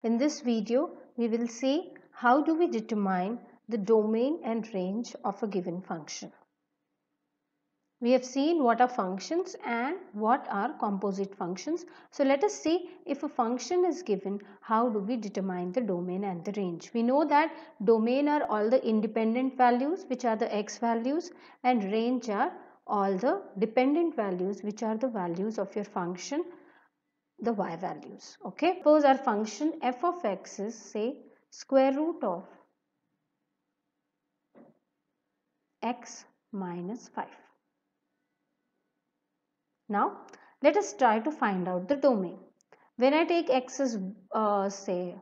In this video, we will see how do we determine the domain and range of a given function. We have seen what are functions and what are composite functions. So let us see, if a function is given, how do we determine the domain and the range. We know that domain are all the independent values, which are the x values, and range are all the dependent values, which are the values of your function, the y values. Okay, suppose our function f of x is, say, square root of x minus 5. Now let us try to find out the domain. When I take x as say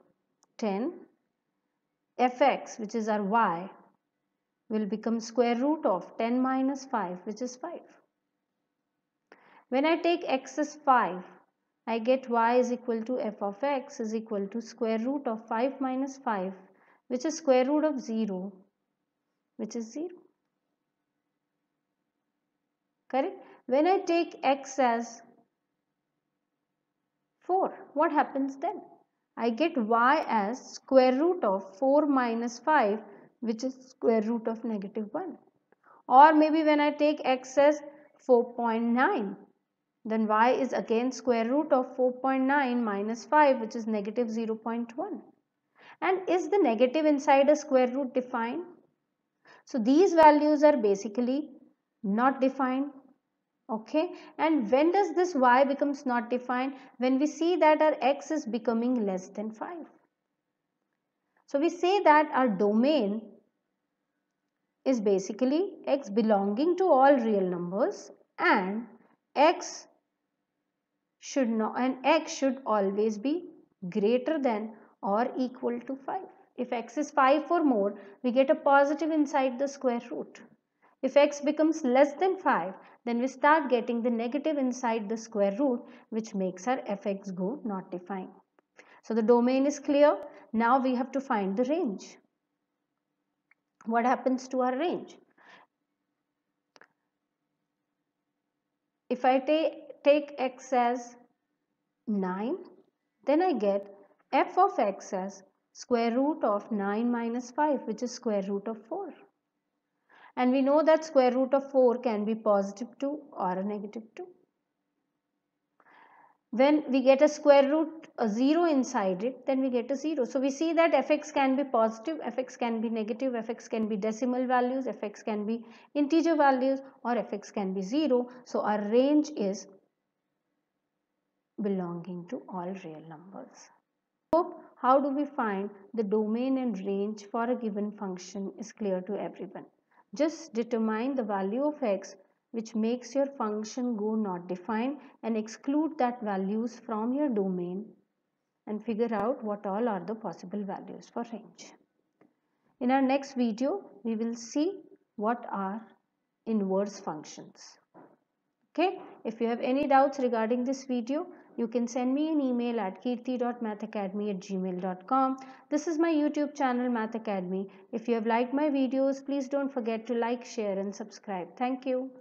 10, fx, which is our y, will become square root of 10 minus 5, which is 5. When I take x as 5, I get y is equal to f of x is equal to square root of 5 minus 5, which is square root of 0, which is 0. Correct? When I take x as 4, what happens then? I get y as square root of 4 minus 5, which is square root of negative 1. Or maybe when I take x as 4.9, then y is again square root of 4.9 minus 5, which is negative 0.1. And is the negative inside a square root defined? So these values are basically not defined. Okay, and when does this y becomes not defined? When we see that our x is becoming less than 5. So we say that our domain is basically x belonging to all real numbers, and x should always be greater than or equal to 5. If x is 5 or more, we get a positive inside the square root. If x becomes less than 5, then we start getting the negative inside the square root, which makes our fx go not defined. So the domain is clear. Now we have to find the range. What happens to our range? If I take x as 9, then I get f of x as square root of 9 minus 5, which is square root of 4. And we know that square root of 4 can be positive 2 or a negative 2. When we get a square root, a 0 inside it, then we get a 0. So we see that fx can be positive, fx can be negative, fx can be decimal values, fx can be integer values, or fx can be 0. So our range is belonging to all real numbers. So how do we find the domain and range for a given function is clear to everyone. Just determine the value of x which makes your function go not defined and exclude that values from your domain and figure out what all are the possible values for range. In our next video, we will see what are inverse functions. Okay, if you have any doubts regarding this video, you can send me an email at kirti.mathacademy@gmail.com. This is my YouTube channel, Mathacademy. If you have liked my videos, please don't forget to like, share and subscribe. Thank you.